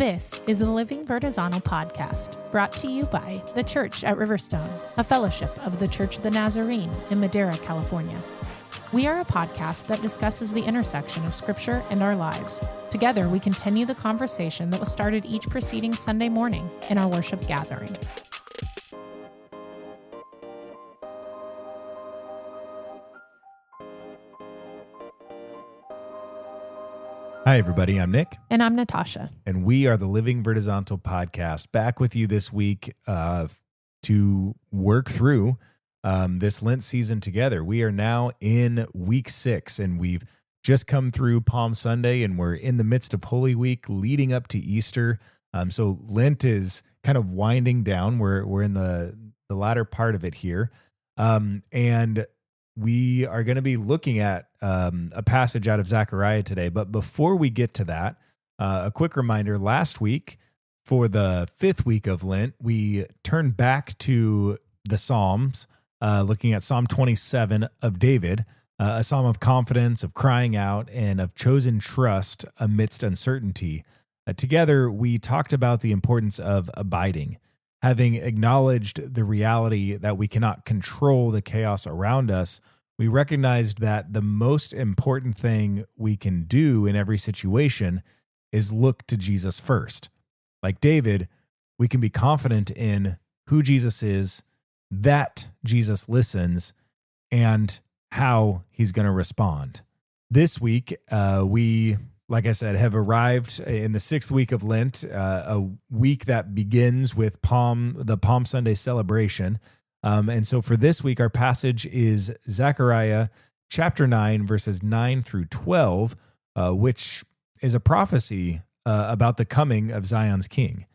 This is the Living Vertizontal podcast, brought to you by The Church at Riverstone, a fellowship of the Church of the Nazarene in Madera, California. We are a podcast that discusses the intersection of Scripture and our lives. Together, we continue the conversation that was started each preceding Sunday morning in our worship gathering. Hi, everybody. I'm Nick. And I'm Natasha. And we are the Living Vertizontal podcast, back with you this week to work through this Lent season together. We are now in week 6, and we've just come through Palm Sunday, and we're in the midst of Holy Week leading up to Easter. So Lent is kind of winding down. We're in the latter part of it here. And we are going to be looking at a passage out of Zechariah today. But before we get to that, a quick reminder, last week for the 5th week of Lent, we turned back to the Psalms, looking at Psalm 27 of David, a psalm of confidence, of crying out, and of chosen trust amidst uncertainty. Together, we talked about the importance of abiding. Having acknowledged the reality that we cannot control the chaos around us, we recognized that the most important thing we can do in every situation is look to Jesus first. Like David, we can be confident in who Jesus is, that Jesus listens, and how he's going to respond. This week, we, like I said, have arrived in the 6th week of Lent, a week that begins with the Palm Sunday celebration. And so for this week, our passage is Zechariah chapter 9, verses 9 through 12, which is a prophecy about the coming of Zion's king.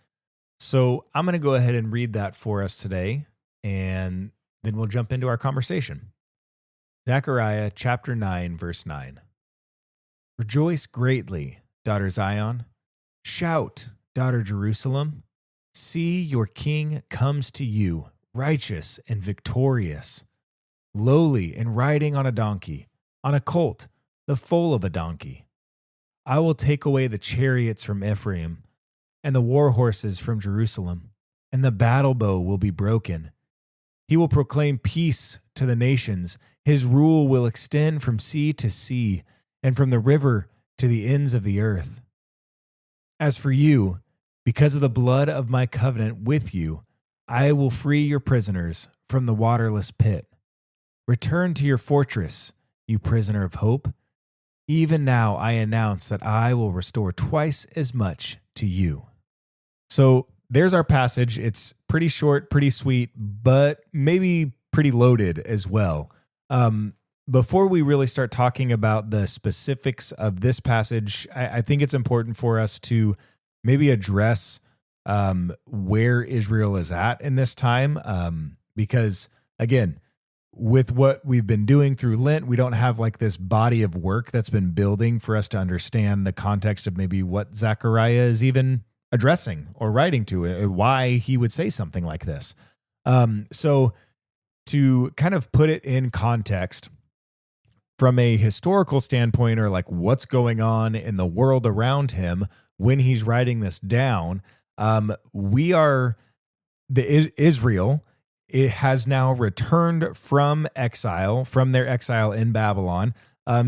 So I'm going to go ahead and read that for us today, and then we'll jump into our conversation. Zechariah chapter 9, verse 9. Rejoice greatly, daughter Zion. Shout, daughter Jerusalem. See, your king comes to you, righteous and victorious, lowly and riding on a donkey, on a colt, the foal of a donkey. I will take away the chariots from Ephraim and the war horses from Jerusalem, and the battle bow will be broken. He will proclaim peace to the nations. His rule will extend from sea to sea, and from the river to the ends of the earth. As for you, because of the blood of my covenant with you, I will free your prisoners from the waterless pit. Return to your fortress, you prisoner of hope. Even now I announce that I will restore twice as much to you. So there's our passage. It's pretty short, pretty sweet, but maybe pretty loaded as well. Before we really start talking about the specifics of this passage, I think it's important for us to maybe address where Israel is at in this time, because, again, with what we've been doing through Lent, we don't have like this body of work that's been building for us to understand the context of maybe what Zechariah is even addressing or writing to, why he would say something like this. So to kind of put it in context, from a historical standpoint, or like what's going on in the world around him when he's writing this down, Israel, it has now returned from exile, from their exile in Babylon.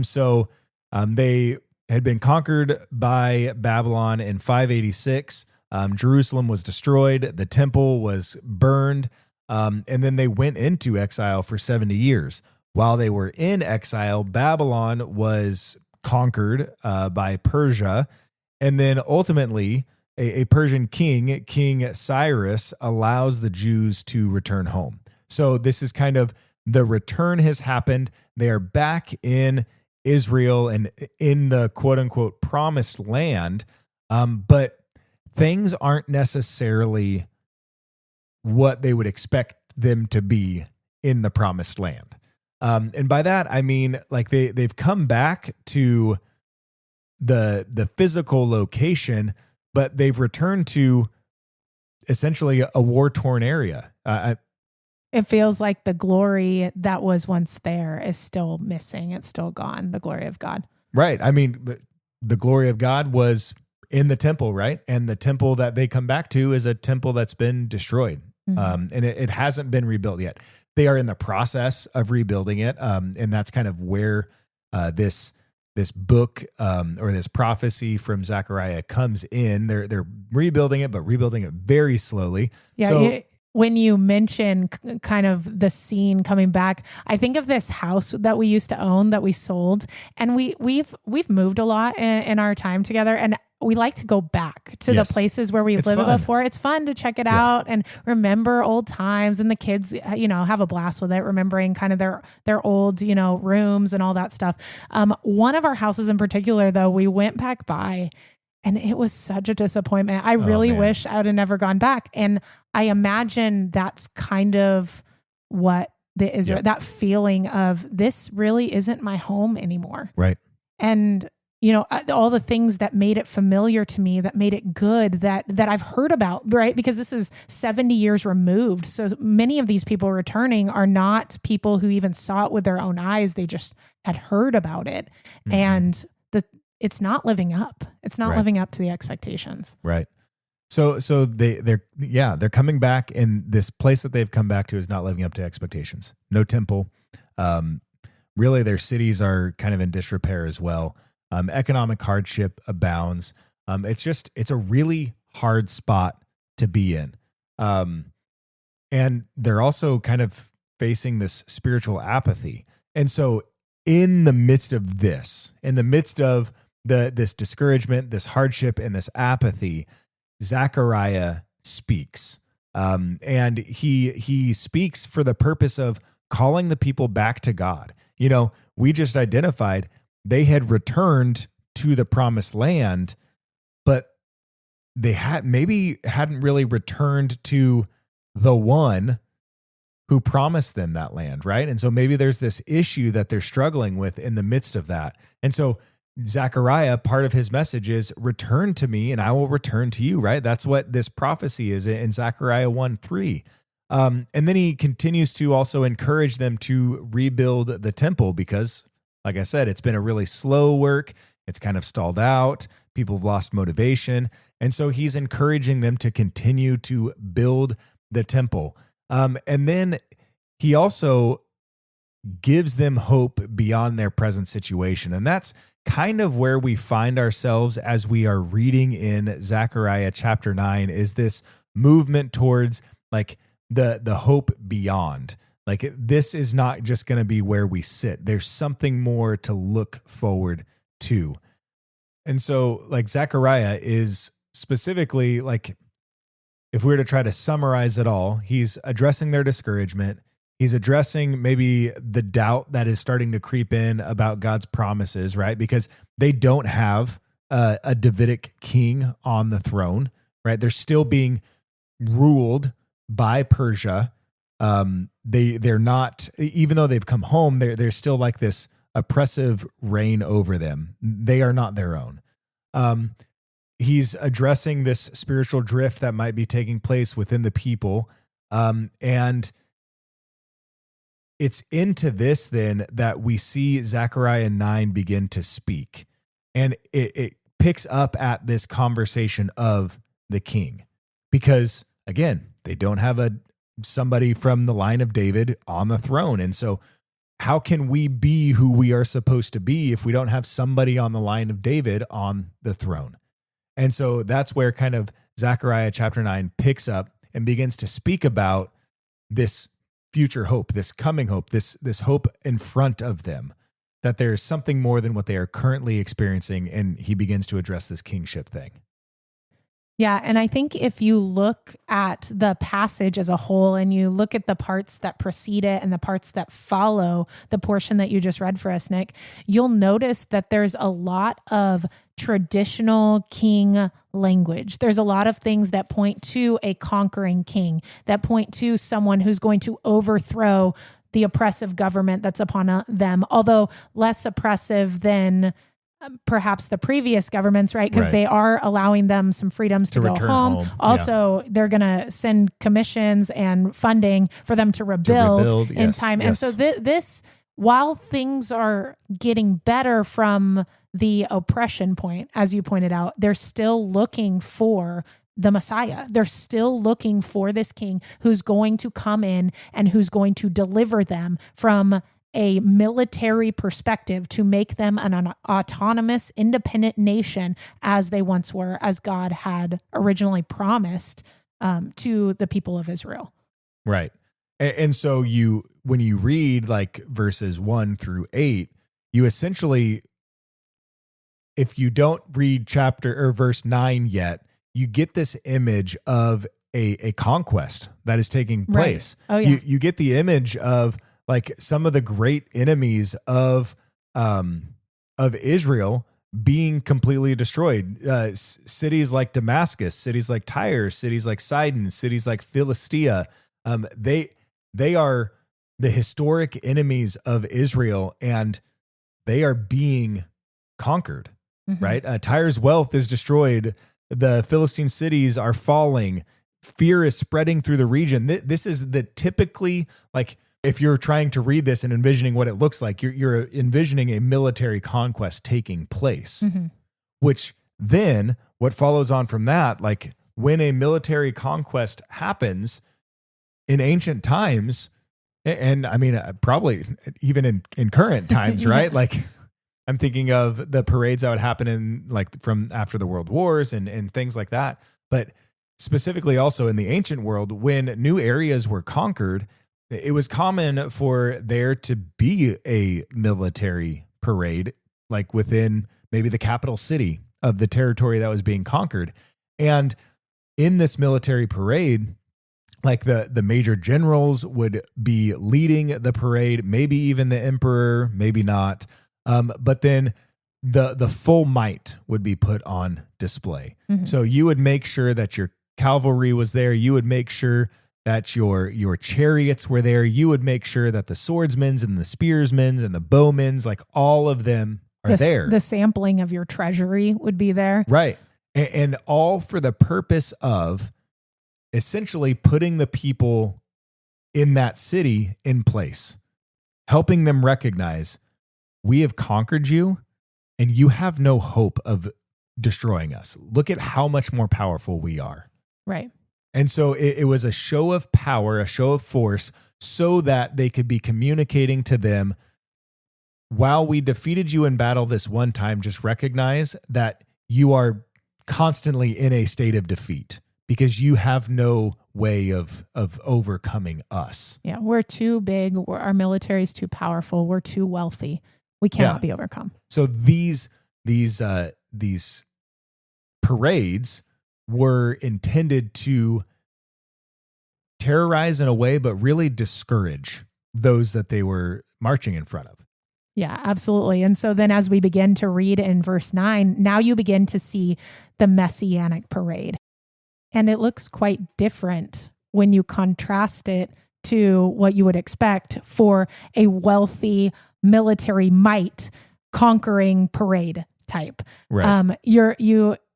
So they had been conquered by Babylon in 586. Jerusalem was destroyed. The temple was burned. And then they went into exile for 70 years. While they were in exile, Babylon was conquered by Persia. And then ultimately, a Persian king, King Cyrus, allows the Jews to return home. So this is kind of the return has happened. They are back in Israel and in the quote-unquote promised land. But things aren't necessarily what they would expect them to be in the promised land. And by that, I mean, like they've come back to the physical location, but they've returned to essentially a war-torn area. It feels like the glory that was once there is still missing. It's still gone, the glory of God. Right. I mean, the glory of God was in the temple, right? And the temple that they come back to is a temple that's been destroyed. And it hasn't been rebuilt yet. They are in the process of rebuilding it. And that's kind of where this book or this prophecy from Zechariah comes in. They're rebuilding it, but rebuilding it very slowly. Yeah. So, when you mention kind of the scene coming back, I think of this house that we used to own that we sold, and we've moved a lot in our time together, and we like to go back to the places where we've lived before. It's fun to check it out and remember old times, and the kids, have a blast with it, remembering kind of their old, rooms and all that stuff. One of our houses in particular, though, we went back by, and it was such a disappointment. I really wish I would have never gone back. And I imagine that's kind of what the Israel, that feeling of this really isn't my home anymore. Right. And, all the things that made it familiar to me, that made it good, that I've heard about, right? Because this is 70 years removed. So many of these people returning are not people who even saw it with their own eyes. They just had heard about it. And it's not living up. It's not living up to the expectations. Right. So they're coming back, and this place that they've come back to is not living up to expectations. No temple. Really, their cities are kind of in disrepair as well. Economic hardship abounds. It's a really hard spot to be in. And they're also kind of facing this spiritual apathy. And so in the midst of this, this discouragement, this hardship, and this apathy, Zechariah speaks. And he speaks for the purpose of calling the people back to God. We just identified they had returned to the promised land, but they hadn't really returned to the one who promised them that land, right? And so maybe there's this issue that they're struggling with in the midst of that. And so Zechariah, part of his message is, return to me and I will return to you, right? That's what this prophecy is in Zechariah 1:3. And then he continues to also encourage them to rebuild the temple because, like I said, it's been a really slow work. It's kind of stalled out. People have lost motivation. And so he's encouraging them to continue to build the temple. And then he also gives them hope beyond their present situation. And that's kind of where we find ourselves as we are reading in Zechariah chapter 9, is this movement towards like the hope beyond. Like this is not just going to be where we sit. There's something more to look forward to. And so like Zechariah is specifically, like, if we were to try to summarize it all, he's addressing their discouragement. He's addressing maybe the doubt that is starting to creep in about God's promises, right? Because they don't have a Davidic king on the throne, right? They're still being ruled by Persia. They're not, even though they've come home, they're still like this oppressive reign over them. They are not their own. He's addressing this spiritual drift that might be taking place within the people. And it's into this then that we see Zechariah 9 begin to speak. And it picks up at this conversation of the king. Because, again, they don't have somebody from the line of David on the throne. And so how can we be who we are supposed to be if we don't have somebody on the line of David on the throne? And so that's where kind of Zechariah chapter 9 picks up and begins to speak about this future hope, this coming hope, this hope in front of them, that there is something more than what they are currently experiencing. And he begins to address this kingship thing. Yeah, and I think if you look at the passage as a whole and you look at the parts that precede it and the parts that follow the portion that you just read for us, Nick, you'll notice that there's a lot of traditional king language. There's a lot of things that point to a conquering king, that point to someone who's going to overthrow the oppressive government that's upon them, although less oppressive than perhaps the previous governments, right? Because they are allowing them some freedoms to go home. Also, they're going to send commissions and funding for them to rebuild in time. And so this, while things are getting better from the oppression point, as you pointed out, they're still looking for the Messiah. They're still looking for this king who's going to come in and who's going to deliver them from a military perspective to make them an autonomous, independent nation as they once were, as God had originally promised to the people of Israel. Right. And so when you read like verses 1 through 8, you essentially, if you don't read chapter or verse 9 yet, you get this image of a conquest that is taking place. Right. Oh, yeah. You get the image of like some of the great enemies of Israel being completely destroyed. Cities like Damascus, cities like Tyre, cities like Sidon, cities like Philistia. They are the historic enemies of Israel, and they are being conquered. Mm-hmm. Right? Tyre's wealth is destroyed. The Philistine cities are falling. Fear is spreading through the region. This is the typically, like, if you're trying to read this and envisioning what it looks like, you're envisioning a military conquest taking place, mm-hmm. which then what follows on from that, like when a military conquest happens in ancient times, and I mean, probably even in current times, right? Yeah. Like, I'm thinking of the parades that would happen in like from after the world wars and things like that. But specifically also in the ancient world, when new areas were conquered, it was common for there to be a military parade, like within maybe the capital city of the territory that was being conquered. And in this military parade, like the major generals would be leading the parade, maybe even the emperor, maybe not. But then the full might would be put on display. Mm-hmm. So you would make sure that your cavalry was there. You would make sure that your chariots were there. You would make sure that the swordsmen and the spearsmen and the bowmen, like all of them are there. The sampling of your treasury would be there. Right. And all for the purpose of essentially putting the people in that city in place, helping them recognize, we have conquered you and you have no hope of destroying us. Look at how much more powerful we are. Right. And so it was a show of power, a show of force, so that they could be communicating to them, while we defeated you in battle this one time, just recognize that you are constantly in a state of defeat because you have no way of overcoming us. Yeah, we're too big. Our military is too powerful. We're too wealthy. We cannot be overcome. So these parades were intended to terrorize in a way, but really discourage those that they were marching in front of. Yeah, absolutely. And so then as we begin to read in verse 9, now you begin to see the Messianic parade. And it looks quite different when you contrast it to what you would expect for a wealthy military might conquering parade type. Right.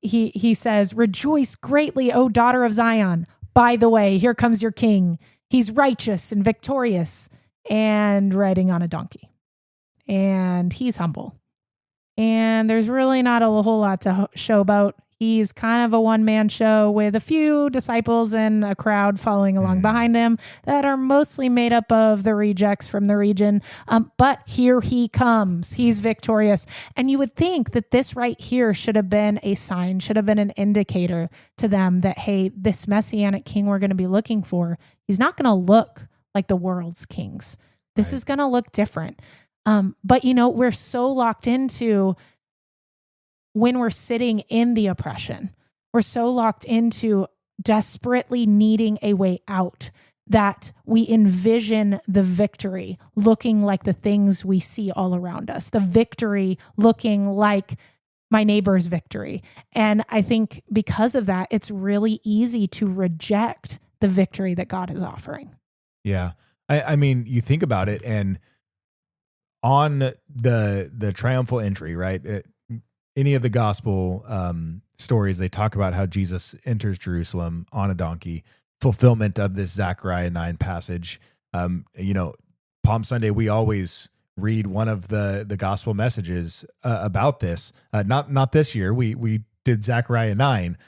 He says, "Rejoice greatly, O daughter of Zion. By the way, here comes your king. He's righteous and victorious and riding on a donkey. And he's humble." And there's really not a whole lot to show about. He's kind of a one-man show with a few disciples and a crowd following along behind him that are mostly made up of the rejects from the region. But here he comes. He's victorious. And you would think that this right here should have been a sign, should have been an indicator to them that, hey, this Messianic king we're going to be looking for, he's not going to look like the world's kings. This is going to look different. But, we're so locked into when we're sitting in the oppression, we're so locked into desperately needing a way out that we envision the victory looking like the things we see all around us, the victory looking like my neighbor's victory. And I think because of that, it's really easy to reject the victory that God is offering. Yeah. I mean, you think about it, and on the triumphal entry, right? Any of the gospel stories, they talk about how Jesus enters Jerusalem on a donkey, fulfillment of this Zechariah 9 passage. Palm Sunday, we always read one of the gospel messages about this. Not this year. We did Zechariah 9,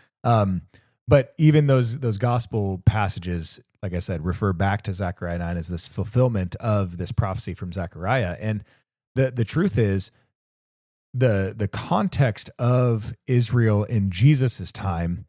but even those gospel passages, like I said, refer back to Zechariah 9 as this fulfillment of this prophecy from Zechariah. And the truth is, the context of Israel in Jesus's time,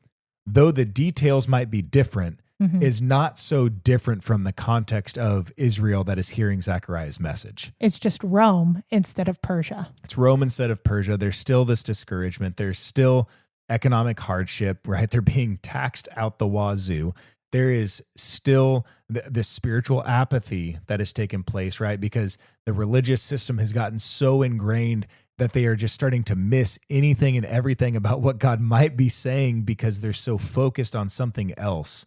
though the details might be different, is not so different from the context of Israel that is hearing Zechariah's message. It's just Rome instead of Persia. It's Rome instead of Persia. There's still this discouragement. There's still economic hardship, right? They're being taxed out the wazoo. There is still this spiritual apathy that has taken place, right? Because the religious system has gotten so ingrained that they are just starting to miss anything and everything about what God might be saying because they're so focused on something else.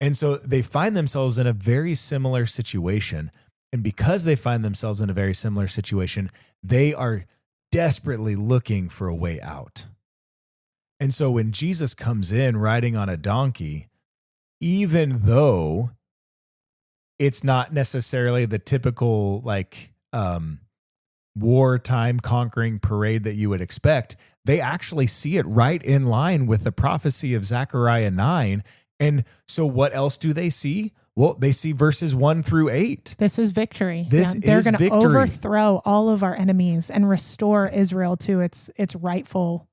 And so they find themselves in a very similar situation. And because they find themselves in a very similar situation, they are desperately looking for a way out. And so when Jesus comes in riding on a donkey, even though it's not necessarily the typical wartime conquering parade that you would expect, they actually see it right in line with the prophecy of Zechariah 9. And so what else do they see? Well, they see verses 1 through 8. This is victory. They're going to overthrow all of our enemies and restore Israel to its rightful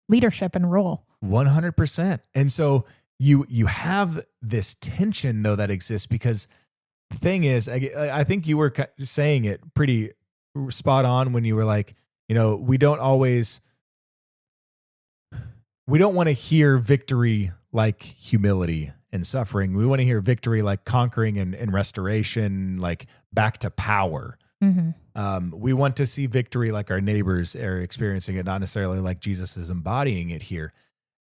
leadership and rule. 100%. And so you have this tension, though, that exists because the thing is, I think you were saying it pretty spot on when you were like, we don't want to hear victory like humility and suffering. We want to hear victory like conquering and restoration, like back to power. We want to see victory like our neighbors are experiencing it, not necessarily like Jesus is embodying it here.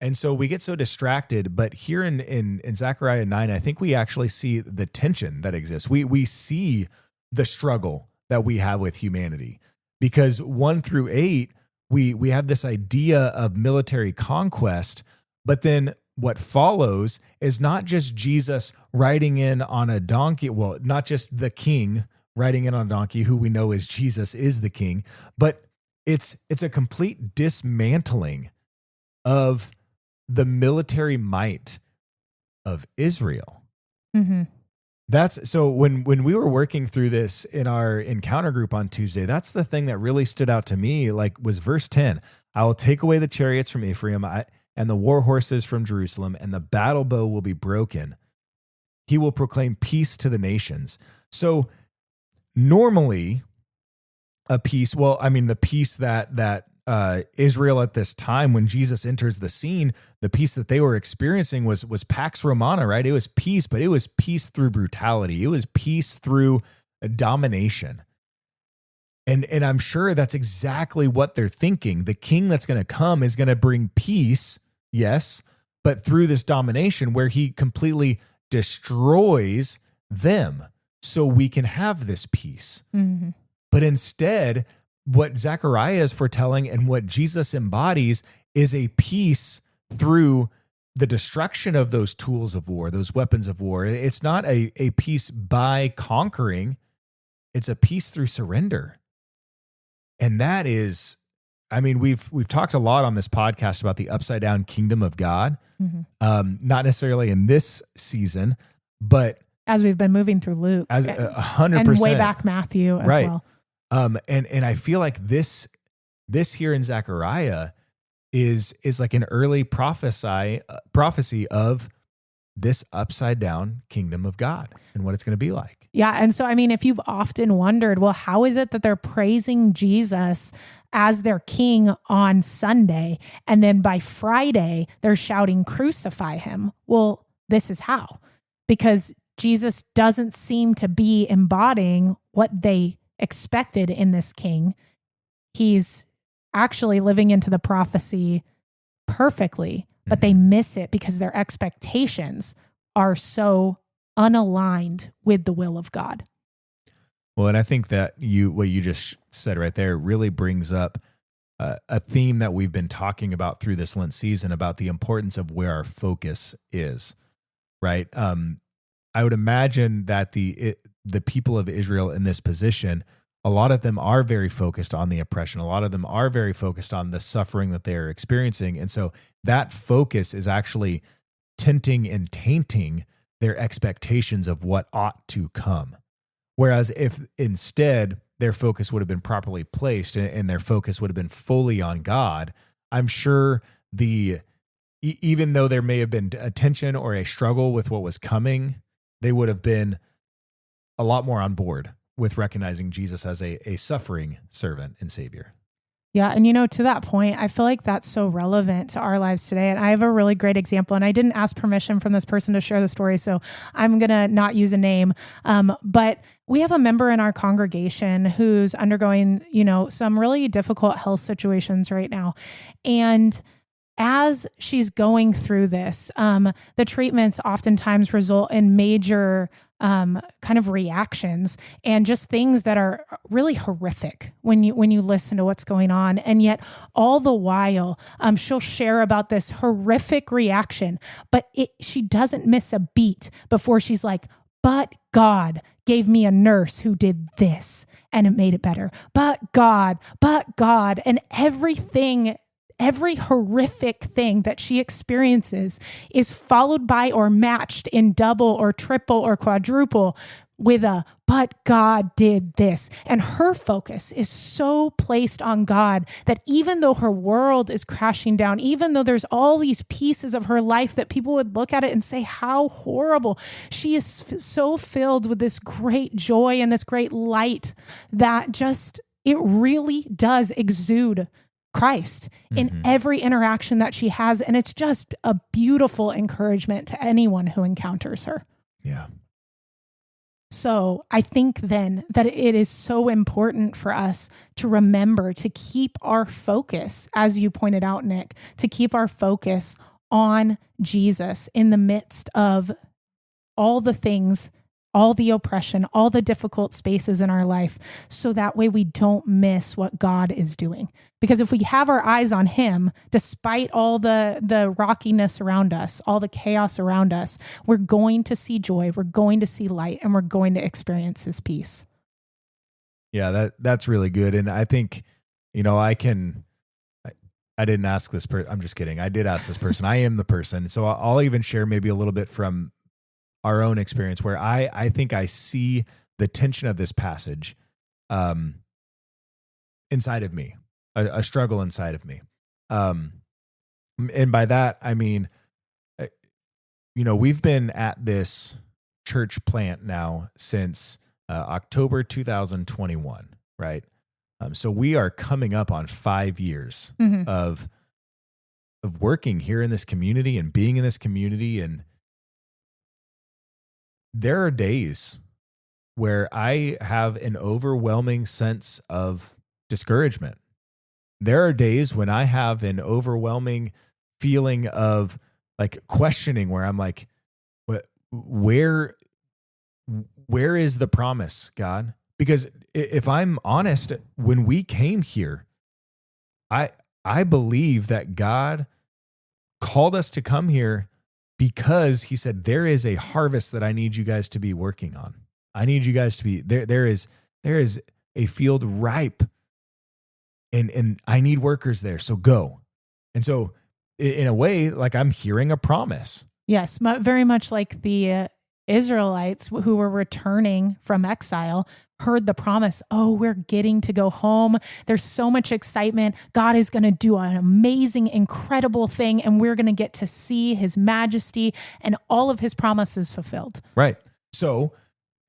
And so we get so distracted, but here in Zechariah 9, I think we actually see the tension that exists. We see the struggle that we have with humanity, because 1 through 8, we have this idea of military conquest, but then what follows is not just Jesus riding in on a donkey, well, not just the king riding in on a donkey, who we know is Jesus is the king, but it's a complete dismantling of the military might of Israel. That's so when we were working through this in our encounter group on Tuesday, that's the thing that really stood out to me, was verse 10. I will take away the chariots from Ephraim and the war horses from Jerusalem, and the battle bow will be broken. He will proclaim peace to the nations. So normally a peace, the peace that Israel at this time, when Jesus enters the scene, the peace that they were experiencing was Pax Romana, right? It was peace, but it was peace through brutality. It was peace through domination. And I'm sure that's exactly what they're thinking. The king that's going to come is going to bring peace, yes, but through this domination where he completely destroys them so we can have this peace. But instead, what Zechariah is foretelling and what Jesus embodies is a peace through the destruction of those tools of war, those weapons of war. It's not a peace by conquering. It's a peace through surrender. And that is, we've talked a lot on this podcast about the upside down kingdom of God. Not necessarily in this season, but as we've been moving through Luke, 100%, and way back Matthew as well. And I feel like this here in Zechariah is like an early prophecy of this upside down kingdom of God and what it's going to be like. Yeah. And so, if you've often wondered, well, how is it that they're praising Jesus as their king on Sunday, and then by Friday they're shouting, crucify him? Well, this is how, because Jesus doesn't seem to be embodying what they expected in this king. He's actually living into the prophecy perfectly, but they miss it because their expectations are so unaligned with the will of God. Well, and I think that what you just said right there really brings up a theme that we've been talking about through this Lent season about the importance of where our focus is, right? I would imagine that the people of Israel in this position a lot of them are very focused on the oppression. A lot of them are very focused on the suffering that they're experiencing. And so that focus is actually tinting and tainting their expectations of what ought to come. Whereas if instead their focus would have been properly placed and their focus would have been fully on God, I'm sure even though there may have been a tension or a struggle with what was coming, they would have been a lot more on board with recognizing Jesus as a suffering servant and savior. Yeah. And to that point, I feel like that's so relevant to our lives today. And I have a really great example, and I didn't ask permission from this person to share the story, so I'm going to not use a name. But we have a member in our congregation who's undergoing, some really difficult health situations right now. And as she's going through this, the treatments oftentimes result in major kind of reactions and just things that are really horrific when you listen to what's going on. And yet all the while, she'll share about this horrific reaction, but she doesn't miss a beat before she's like, but God gave me a nurse who did this and it made it better. But God, and every horrific thing that she experiences is followed by or matched in double or triple or quadruple with but God did this. And her focus is so placed on God that even though her world is crashing down, even though there's all these pieces of her life that people would look at it and say, how horrible, she is so filled with this great joy and this great light that just, it really does exude Christ in every interaction that she has. And it's just a beautiful encouragement to anyone who encounters her. Yeah. So I think then that it is so important for us to remember to keep our focus, as you pointed out, Nick, to keep our focus on Jesus in the midst of all the things, all the oppression, all the difficult spaces in our life, so that way we don't miss what God is doing. Because if we have our eyes on him, despite all the rockiness around us, all the chaos around us, we're going to see joy, we're going to see light, and we're going to experience his peace. Yeah, that's really good. And I think, I didn't ask this person. I'm just kidding. I did ask this person. I am the person. So I'll even share maybe a little bit from our own experience where I think I see the tension of this passage inside of me, a struggle inside of me. And by that, I mean, we've been at this church plant now since October 2021, right? So we are coming up on 5 years of working here in this community and being in this community. And there are days where I have an overwhelming sense of discouragement. There are days when I have an overwhelming feeling of like questioning, where I'm like, where is the promise, God? Because if I'm honest, when we came here, I believe that God called us to come here because he said, there is a harvest that I need you guys to be working on. I need you guys to be there. There is a field ripe and I need workers there. So go. And so in a way, like, I'm hearing a promise. Yes. Very much like the Israelites who were returning from exile heard the promise. Oh, we're getting to go home. There's so much excitement. God is going to do an amazing, incredible thing. And we're going to get to see his majesty and all of his promises fulfilled. Right. So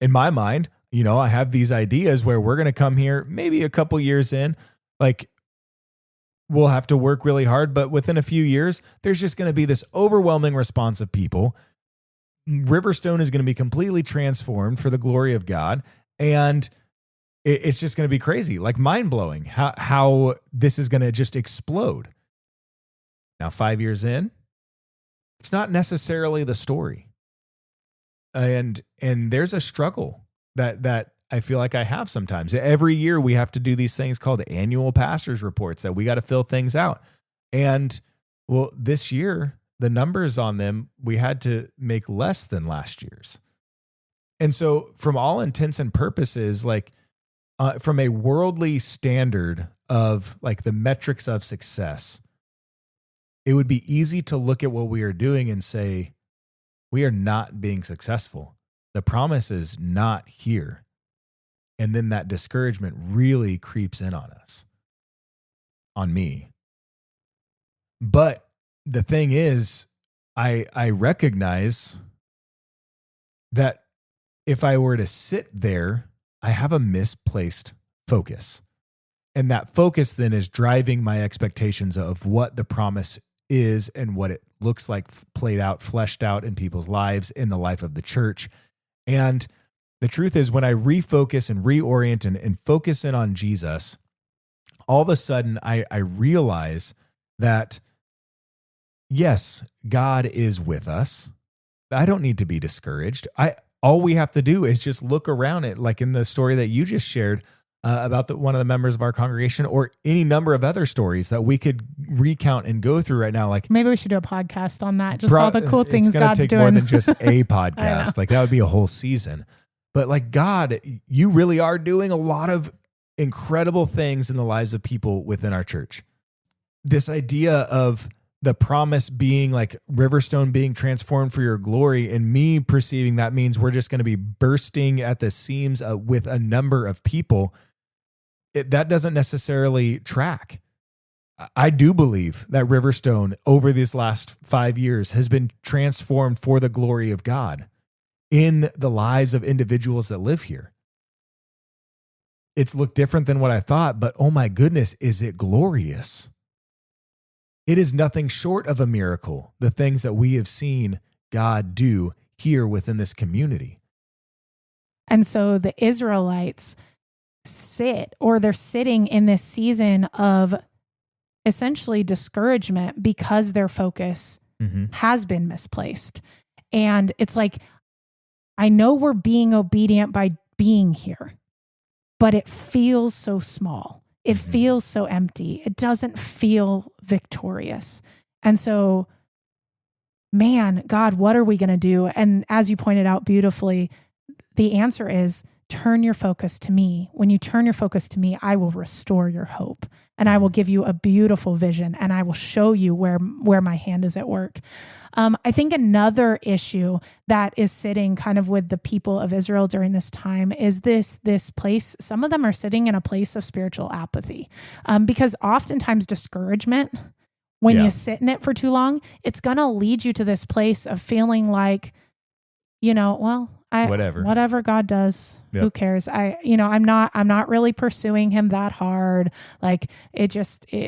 in my mind, I have these ideas where we're going to come here maybe a couple years in, like, we'll have to work really hard, but within a few years, there's just going to be this overwhelming response of people. Riverstone is going to be completely transformed for the glory of God. And it's just going to be crazy, like mind-blowing how this is going to just explode. Now, 5 years in, it's not necessarily the story. And there's a struggle that I feel like I have sometimes. Every year we have to do these things called annual pastors reports that we got to fill things out. And well, this year, the numbers on them, we had to make less than last year's. And so from all intents and purposes, like, from a worldly standard of like the metrics of success, it would be easy to look at what we are doing and say, we are not being successful. The promise is not here. And then that discouragement really creeps in on us, on me. But the thing is, I recognize that if I were to sit there, I have a misplaced focus. And that focus then is driving my expectations of what the promise is and what it looks like played out, fleshed out in people's lives, in the life of the church. And the truth is, when I refocus and reorient and focus in on Jesus, all of a sudden I realize that, yes, God is with us. I don't need to be discouraged. All we have to do is just look around it, like in the story that you just shared about one of the members of our congregation, or any number of other stories that we could recount and go through right now. Like maybe we should do a podcast on that. Just all the cool things God's doing. It's going to take more than just a podcast. Like that would be a whole season. But like, God, you really are doing a lot of incredible things in the lives of people within our church. This idea of the promise being like Riverstone being transformed for your glory, and me perceiving that means we're just going to be bursting at the seams with a number of people, that doesn't necessarily track. I do believe that Riverstone over these last 5 years has been transformed for the glory of God in the lives of individuals that live here. It's looked different than what I thought, but oh my goodness, is it glorious? It is nothing short of a miracle, the things that we have seen God do here within this community. And so the Israelites they're sitting in this season of essentially discouragement because their focus has been misplaced. And it's like, I know we're being obedient by being here, but it feels so small. It feels so empty. It doesn't feel victorious. And so, man, God, what are we going to do? And as you pointed out beautifully, the answer is turn your focus to me. When you turn your focus to me, I will restore your hope, and I will give you a beautiful vision, and I will show you where my hand is at work. I think another issue that is sitting kind of with the people of Israel during this time is this place. Some of them are sitting in a place of spiritual apathy, because oftentimes discouragement, when you sit in it for too long, it's going to lead you to this place of feeling like, whatever God does, who cares? I'm not really pursuing him that hard. Like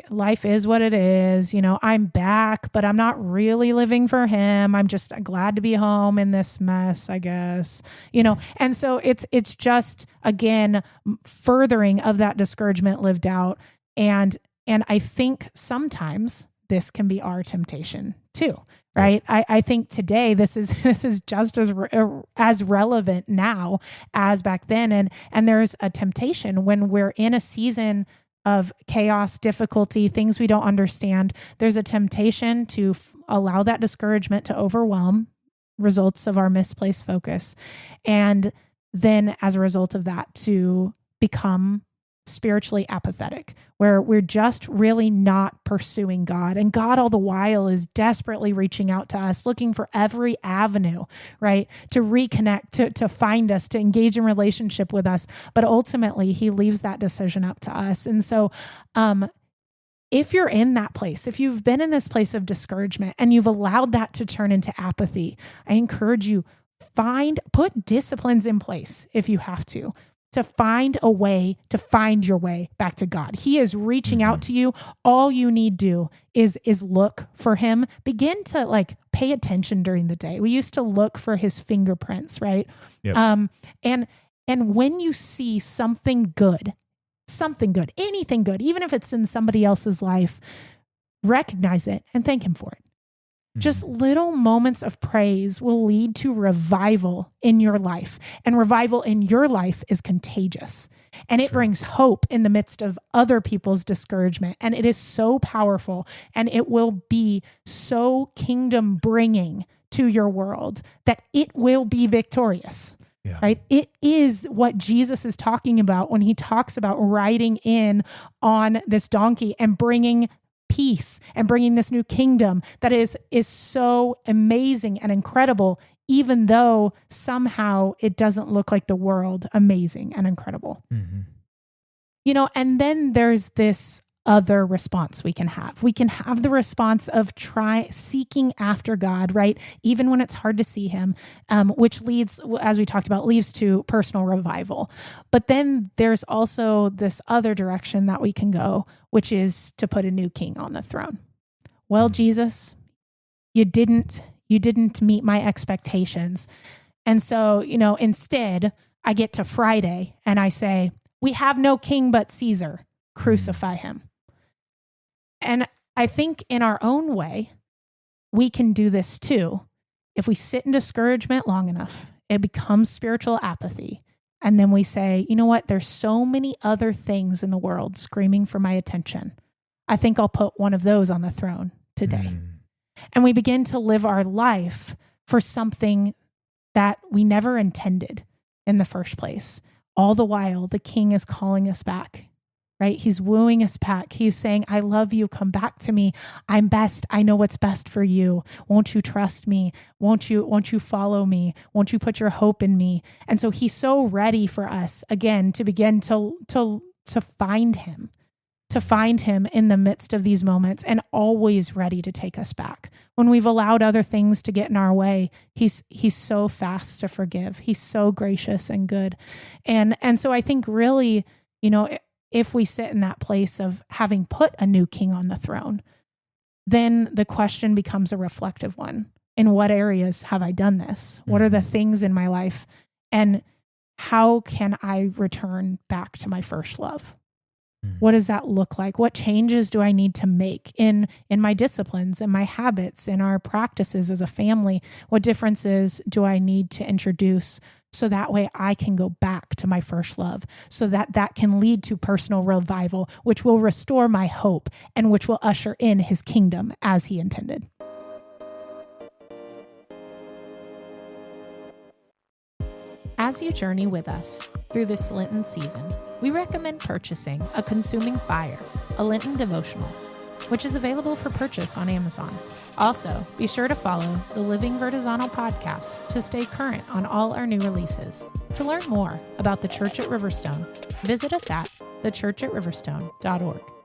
life is what it is. I'm back, but I'm not really living for him. I'm just glad to be home in this mess, I guess, and so it's just, again, furthering of that discouragement lived out. And I think sometimes this can be our temptation too. Right. I think today this is just as relevant now as back then. And there's a temptation when we're in a season of chaos, difficulty, things we don't understand. There's a temptation to allow that discouragement to overwhelm, results of our misplaced focus. And then as a result of that, to become spiritually apathetic, where we're just really not pursuing God. And God all the while is desperately reaching out to us, looking for every avenue, right, to reconnect, to find us, to engage in relationship with us. But ultimately, he leaves that decision up to us. And so if you're in that place, if you've been in this place of discouragement and you've allowed that to turn into apathy, I encourage you, put disciplines in place if you have to find a way to find your way back to God. He is reaching out to you. All you need do is look for him. Begin to pay attention during the day. We used to look for his fingerprints, right? Yep. And when you see something good, anything good, even if it's in somebody else's life, recognize it and thank him for it. Just little moments of praise will lead to revival in your life. And revival in your life is contagious. And it brings hope in the midst of other people's discouragement. And it is so powerful. And it will be so kingdom bringing to your world that it will be victorious. right? It is what Jesus is talking about when he talks about riding in on this donkey and bringing peace and bringing this new kingdom that is so amazing and incredible, even though somehow it doesn't look like the world amazing and incredible. Mm-hmm. And then there's this other response we can have. We can have the response of seeking after God, right? Even when it's hard to see him, which leads, as we talked about, leads to personal revival. But then there's also this other direction that we can go, which is to put a new king on the throne. Well, Jesus, you didn't meet my expectations. And so, instead I get to Friday and I say, we have no king but Caesar, crucify him. And I think in our own way, we can do this too. If we sit in discouragement long enough, it becomes spiritual apathy. And then we say, you know what? There's so many other things in the world screaming for my attention. I think I'll put one of those on the throne today. And we begin to live our life for something that we never intended in the first place. All the while, the king is calling us back. Right? He's wooing us back. He's saying, I love you. Come back to me. I'm best. I know what's best for you. Won't you trust me? Won't you follow me? Won't you put your hope in me? And so he's so ready for us again to begin to find him in the midst of these moments, and always ready to take us back. When we've allowed other things to get in our way, he's so fast to forgive. He's so gracious and good. And so I think really, if we sit in that place of having put a new king on the throne, then the question becomes a reflective one. In what areas have I done this? What are the things in my life? And how can I return back to my first love? What does that look like? What changes do I need to make in my disciplines, in my habits, in our practices as a family? What differences do I need to introduce so that way I can go back to my first love, so that can lead to personal revival, which will restore my hope and which will usher in his kingdom as he intended. As you journey with us through this Lenten season, we recommend purchasing A Consuming Fire, a Lenten devotional, which is available for purchase on Amazon. Also, be sure to follow the Living Vertizontal podcast to stay current on all our new releases. To learn more about the Church at Riverstone, visit us at thechurchatriverstone.org.